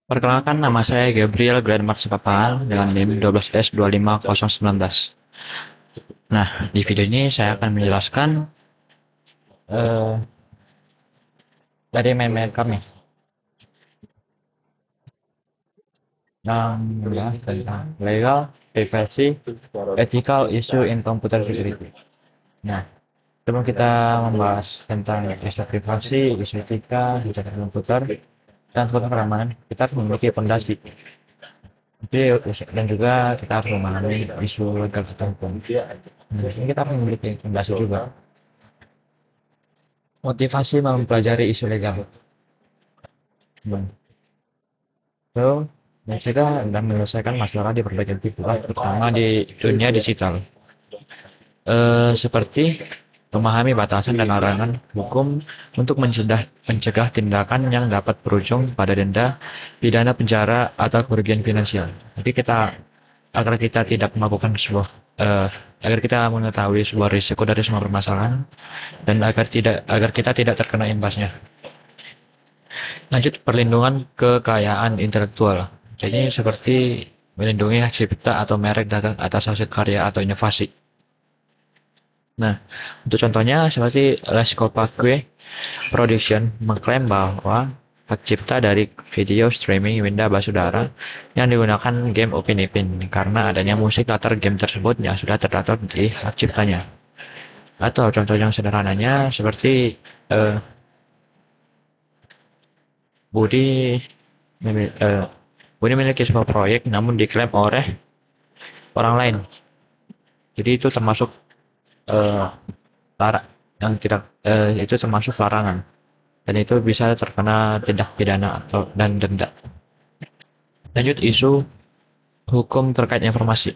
Perkenalkan, nama saya Gabriel Granmar Sipapal dengan NIM 12S25019. Nah, di video ini saya akan menjelaskan eh, dari main-main kami yang membahas tentang legal, privacy, ethical issue in computer security. Nah, sebelum kita membahas tentang isu privasi, isu etika, kebijakan komputer, dan keamanan, kita harus memiliki fondasi. Dan juga kita harus memahami isu legal tentang hukum. Nah, ini kita harus memiliki fondasi juga. Motivasi mempelajari isu legal. Hmm. So, mencegah dan menyelesaikan masalah di berbagai pihak, terutama di dunia digital. Seperti memahami batasan dan larangan hukum untuk mencegah tindakan yang dapat berujung pada denda, pidana penjara, atau kerugian finansial. Jadi agar kita tidak melakukan eh, agar kita mengetahui sebuah risiko dari semua permasalahan dan agar kita tidak terkena imbasnya. Lanjut, perlindungan kekayaan intelektual. Jadi seperti melindungi hak cipta atau merek dagang atas hasil karya atau inovasi. Nah, untuk contohnya seperti Les Copacue Production mengklaim bahwa hak cipta dari video streaming Winda Basudara yang digunakan game Upin Ipin karena adanya musik latar game tersebut yang sudah terdaftar di hak ciptanya. Atau contoh yang sederhananya seperti eh, Budi eh, Budi memiliki sebuah proyek namun diklaim oleh orang lain. Jadi itu termasuk eh, yang tidak itu termasuk larangan dan itu bisa terkena tindak pidana atau dan denda. Lanjut, isu hukum terkait informasi,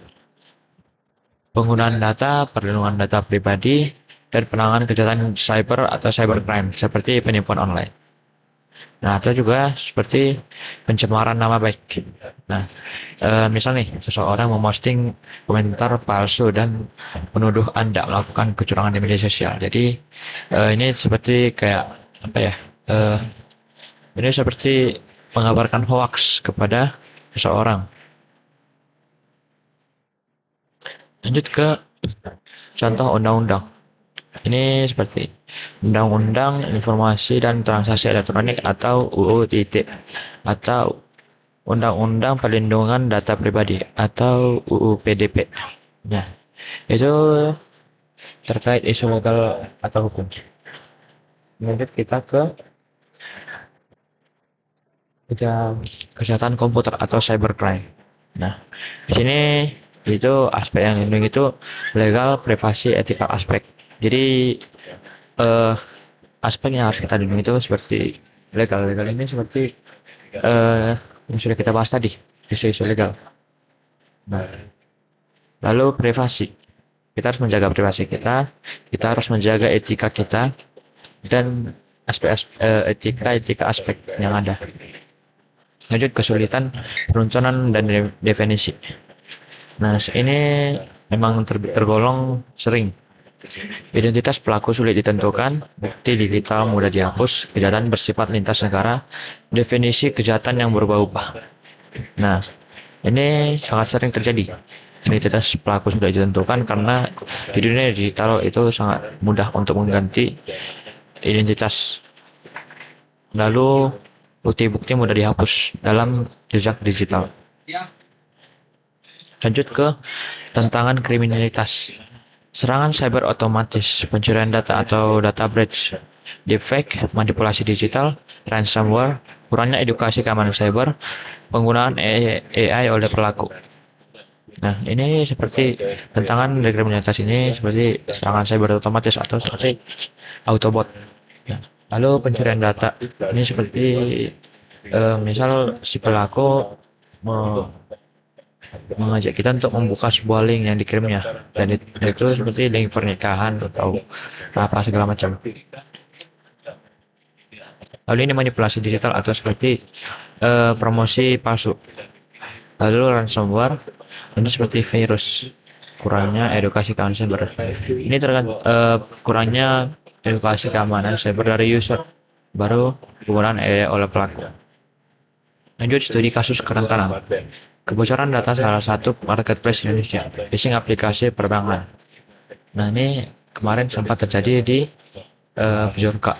penggunaan data, perlindungan data pribadi, dan penanganan kejahatan cyber atau cybercrime seperti penipuan online. Nah, itu juga seperti pencemaran nama baik. Nah, misal nih, seseorang memposting komentar palsu dan menuduh Anda melakukan kecurangan di media sosial. Jadi, ini seperti kayak apa ya? Eh, ini seperti mengabarkan hoax kepada seseorang. Lanjut ke contoh undang-undang. Ini seperti Undang-Undang Informasi dan Transaksi Elektronik atau UU TITE atau Undang-Undang Perlindungan Data Pribadi atau UU PDP. Nah, itu terkait isu legal atau hukum. Lanjut kita ke kejahatan komputer atau cybercrime. Nah, di sini itu aspek yang dilindungi itu legal, privasi, etika aspek. Jadi eh, aspek yang harus kita lindungi itu seperti legal. Legal ini seperti yang sudah kita bahas tadi, isu-isu legal. Nah, lalu privasi. Kita harus menjaga privasi kita harus menjaga etika kita, dan etika aspek yang ada. Lanjut, kesulitan perencanaan dan definisi. Nah, ini memang tergolong sering. Identitas pelaku sulit ditentukan, bukti digital mudah dihapus, kejahatan bersifat lintas negara, definisi kejahatan yang berubah-ubah. Nah, ini sangat sering terjadi. Identitas pelaku sudah ditentukan karena di dunia digital itu sangat mudah untuk mengganti identitas. Lalu bukti-bukti mudah dihapus dalam jejak digital. Lanjut ke tantangan kriminalitas. Serangan cyber otomatis, pencurian data atau data breach, deepfake, manipulasi digital, ransomware, kurangnya edukasi keamanan cyber, penggunaan AI oleh pelaku. Nah, ini seperti tantangan dari kriminalitas ini seperti serangan cyber otomatis atau seperti autobot. Nah, lalu pencurian data ini seperti misal si pelaku mengajak kita untuk membuka sebuah link yang dikirimnya dan itu seperti link pernikahan atau apa segala macam. Lalu ini manipulasi digital atau seperti promosi palsu. Lalu ransomware ini seperti virus. Kurangnya edukasi keamanan cyber. Ini terkait kurangnya edukasi keamanan cyber dari user, baru penggunaan AI oleh pelaku. Lanjut studi kasus kerentanan. Kebocoran data salah satu marketplace Indonesia, phishing aplikasi perbankan. Nah, ini kemarin sempat terjadi di Bjorka.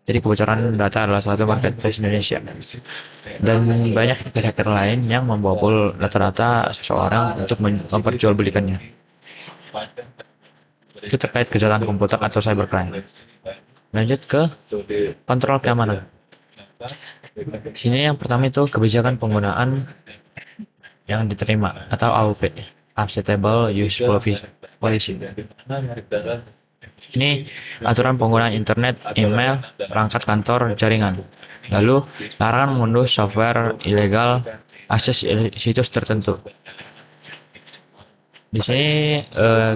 Jadi kebocoran data adalah salah satu marketplace Indonesia. Dan banyak hacker lain yang membobol data-data seseorang untuk memperjualbelikannya. Itu terkait kejahatan komputer atau cybercrime. Lanjut ke kontrol keamanan. Sini yang pertama itu kebijakan penggunaan yang diterima atau AUP, Acceptable Use Policy. Ini aturan penggunaan internet, email, perangkat kantor, jaringan. Lalu larangan mengunduh software ilegal, akses situs tertentu. Di sini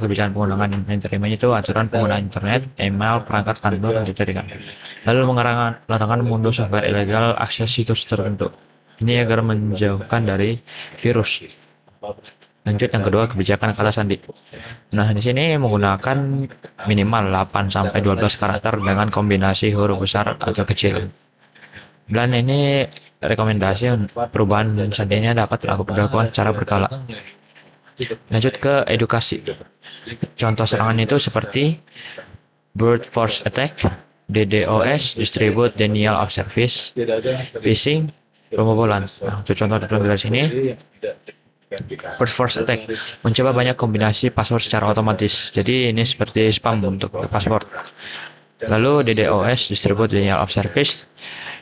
kebijakan penggunaan yang diterima itu aturan penggunaan internet, email, perangkat kantor, dan jaringan. Lalu larangan mengunduh software ilegal, akses situs tertentu. Ini agar menjauhkan dari virus. Lanjut yang kedua, kebijakan kata sandi. Nah, di sini menggunakan minimal 8 sampai 12 karakter dengan kombinasi huruf besar atau kecil. Dan ini rekomendasi perubahan sandinya dapat dilakukan secara berkala. Lanjut ke edukasi. Contoh serangan itu seperti brute force attack, DDoS, distribute denial of service, phishing, pembobolan. Nah, untuk contoh dari sini, brute force attack mencoba banyak kombinasi password secara otomatis. Jadi ini seperti spam untuk password. Lalu DDoS, distribute denial of service,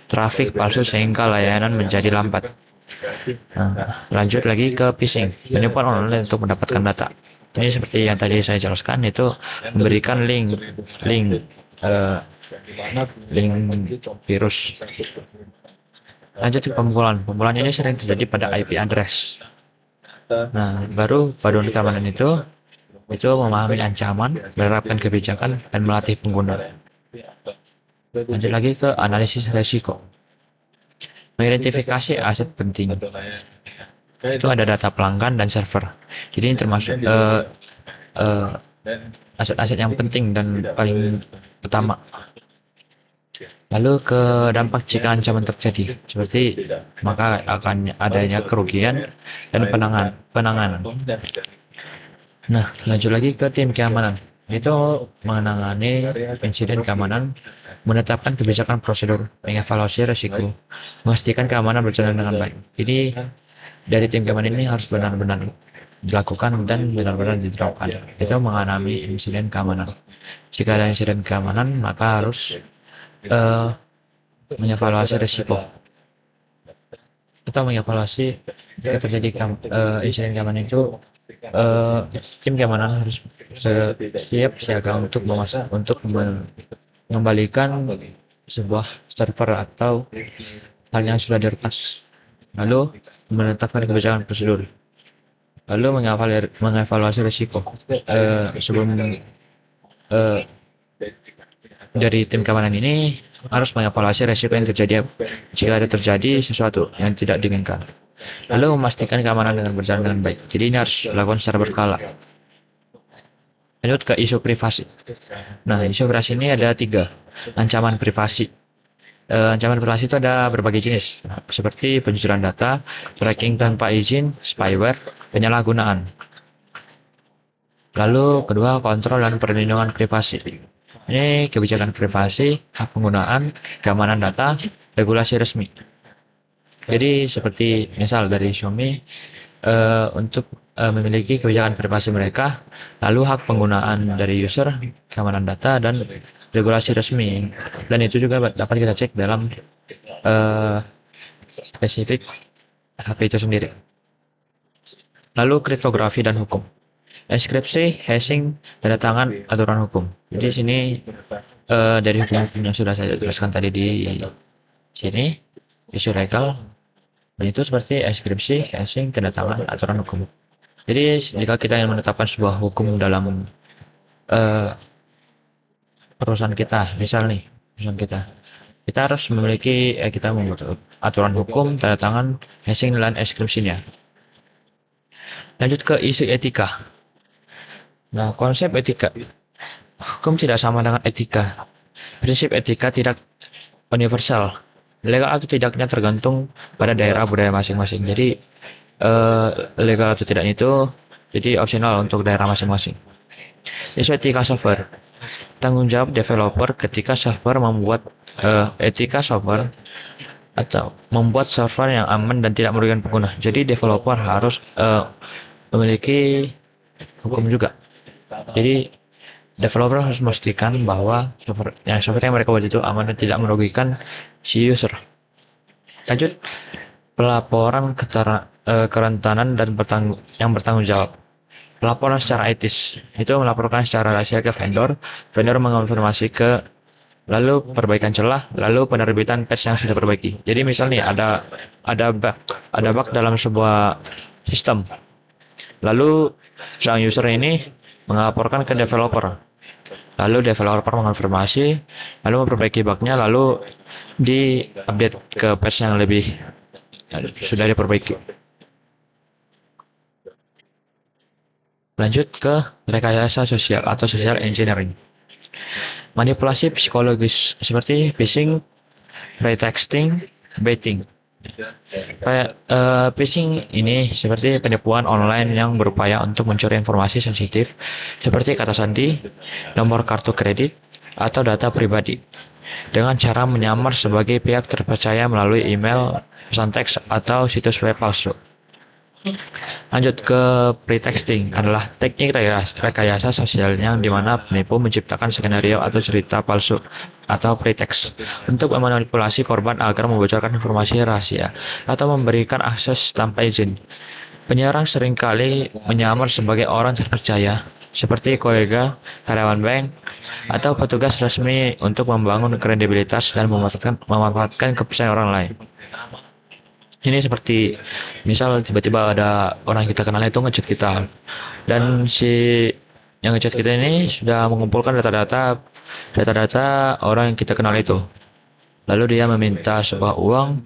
trafik palsu sehingga layanan menjadi lambat. Nah, lanjut lagi ke phishing, penipuan online untuk mendapatkan data. Ini seperti yang tadi saya jelaskan, itu memberikan link virus. Lanjut ke pemukulan. Pemukulan ini sering terjadi pada IP address. Nah, baru paduan keamanan itu memahami ancaman, menerapkan kebijakan, dan melatih pengguna. Lanjut lagi ke analisis resiko. Mengidentifikasi aset penting. Itu ada data pelanggan dan server. Jadi ini termasuk aset-aset yang penting dan paling utama. Lalu ke dampak jika ancaman terjadi, seperti maka akan adanya kerugian dan penanganan. Nah, lanjut lagi ke tim keamanan. Itu menangani insiden keamanan, menetapkan kebijakan prosedur, mengevaluasi risiko, memastikan keamanan berjalan dengan baik. Jadi dari tim keamanan ini harus benar-benar dilakukan dan benar-benar diterapkan. Itu mengalami insiden keamanan. Jika ada insiden keamanan, maka harus mengevaluasi risiko atau mengevaluasi jika terjadi insiden keamanan itu. Tim keamanan harus siap siaga untuk mengembalikan sebuah server atau hal yang sudah diretas, lalu menetapkan kebijakan prosedur, lalu mengevaluasi risiko sebelum dari tim keamanan ini harus mengevaluasi risiko yang terjadi jika ada terjadi sesuatu yang tidak diinginkan. Lalu memastikan keamanan dengan berjalan dengan baik. Jadi ini harus dilakukan secara berkala. Lanjut ke isu privasi. Nah, isu privasi ini ada 3. Ancaman privasi. Ancaman privasi itu ada berbagai jenis, seperti pencucian data, tracking tanpa izin, spyware, penyalahgunaan. Lalu kedua, kontrol dan perlindungan privasi. Ini kebijakan privasi, hak penggunaan, keamanan data, regulasi resmi. Jadi seperti misal dari Xiaomi untuk memiliki kebijakan privasi mereka, lalu hak penggunaan dari user, keamanan data, dan regulasi resmi. Dan itu juga dapat kita cek dalam spesifik HP itu sendiri. Lalu kriptografi dan hukum. Enkripsi, hashing, tanda tangan, aturan hukum. Jadi sini dari hukum yang sudah saya jelaskan tadi di sini, isu legal. Dan itu seperti enkripsi, hashing, tanda tangan, aturan hukum. Jadi jika kita ingin menetapkan sebuah hukum dalam perusahaan kita, misal nih perusahaan kita harus memiliki kita membuat aturan hukum, tanda tangan, hashing, dan enkripsinya. Lanjut ke isu etika. Nah, konsep etika. Hukum tidak sama dengan etika. Prinsip etika tidak universal. Legal atau tidaknya tergantung pada daerah budaya masing-masing. Jadi legal atau tidaknya itu jadi opsional untuk daerah masing-masing. Isu etika software. Tanggung jawab developer ketika software membuat etika software atau membuat software yang aman dan tidak merugikan pengguna. Jadi developer harus memiliki hukum juga. Jadi developer harus memastikan bahwa software yang mereka buat itu aman dan tidak merugikan si user. Lanjut, pelaporan kerentanan dan yang bertanggung jawab. Pelaporan secara etis itu melaporkan secara rahasia ke vendor mengonfirmasi ke, lalu perbaikan celah, lalu penerbitan patch yang sudah diperbaiki. Jadi misalnya ada bug dalam sebuah sistem, lalu sang user ini melaporkan ke developer, lalu developer mengonfirmasi, lalu memperbaiki bugnya, lalu di-update ke patch yang lebih sudah diperbaiki. Lanjut ke rekayasa sosial atau social engineering. Manipulasi psikologis seperti phishing, pretexting, baiting. Phishing ini seperti penipuan online yang berupaya untuk mencuri informasi sensitif seperti kata sandi, nomor kartu kredit, atau data pribadi dengan cara menyamar sebagai pihak terpercaya melalui email, pesan teks, atau situs web palsu. Lanjut ke pretexting, adalah teknik rekayasa sosial yang dimana penipu menciptakan skenario atau cerita palsu atau pretext untuk memanipulasi korban agar membocorkan informasi rahasia atau memberikan akses tanpa izin. Penyerang seringkali menyamar sebagai orang terpercaya seperti kolega, karyawan bank, atau petugas resmi untuk membangun kredibilitas dan memanfaatkan kepercayaan orang lain. Ini seperti misal tiba-tiba ada orang kita kenal itu ngechat kita, dan si yang ngechat kita ini sudah mengumpulkan data-data orang yang kita kenal itu. Lalu dia meminta sebuah uang,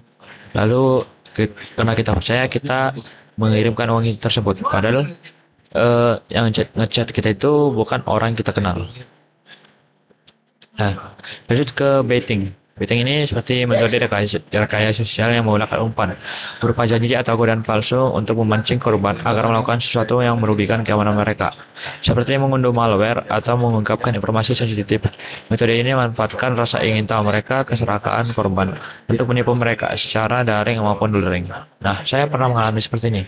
lalu karena kita percaya, kita mengirimkan uang tersebut. Padahal yang ngechat kita itu bukan orang yang kita kenal. Nah, lanjut ke baiting. Baiting ini seperti metode rekayasa sosial yang menggunakan umpan berupa janji atau godaan palsu untuk memancing korban agar melakukan sesuatu yang merugikan keamanan mereka, seperti mengunduh malware atau mengungkapkan informasi sensitif. Metode ini memanfaatkan rasa ingin tahu mereka, keserakaan korban untuk menipu mereka secara daring maupun luring. Nah, saya pernah mengalami seperti ini.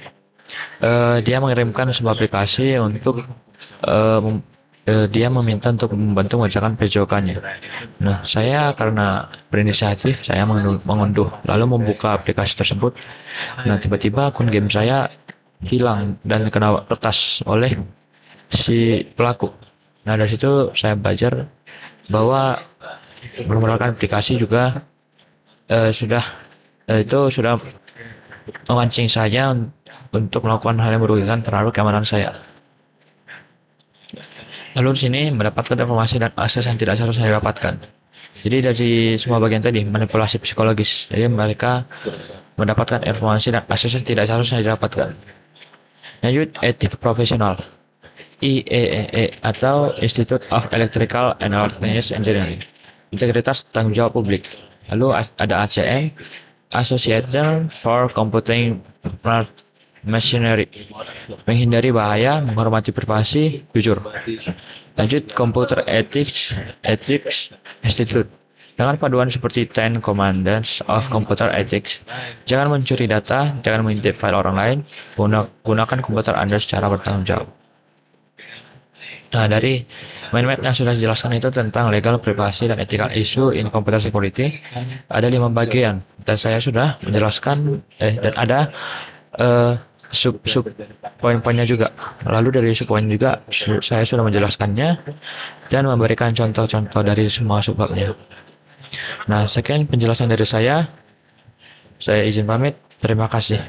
Dia mengirimkan sebuah aplikasi untuk dia meminta untuk membantu mengerjakan pojokannya. Nah, saya karena berinisiatif, saya mengunduh, lalu membuka aplikasi tersebut. Nah, tiba-tiba akun game saya hilang dan kena retas oleh si pelaku. Nah, dari situ saya belajar bahwa menggunakan aplikasi juga sudah memancing saya untuk melakukan hal yang merugikan terhadap keamanan saya. Lalu di sini mendapatkan informasi dan akses yang tidak seharusnya didapatkan. Jadi dari semua bagian tadi, manipulasi psikologis. Jadi mereka mendapatkan informasi dan akses yang tidak seharusnya didapatkan. Lanjut, etik profesional. IEEE atau Institute of Electrical and Electronics Engineering. Integritas tanggung jawab publik. Lalu ada ACM, Association for Computing Machinery, menghindari bahaya, menghormati privasi, jujur. Lanjut, Computer Ethics Institute. Dengan paduan seperti 10 Commandments of Computer Ethics, jangan mencuri data, jangan mengintip file orang lain, gunakan komputer Anda secara bertanggung jawab. Nah, dari main-main yang sudah dijelaskan itu tentang legal, privasi, dan ethical issue in computer security, ada 5 bagian, dan saya sudah menjelaskan dan ada sub poin-poinnya juga. Lalu dari sub poin juga saya sudah menjelaskannya dan memberikan contoh-contoh dari semua subbabnya. Nah, sekian penjelasan dari saya izin pamit. Terima kasih.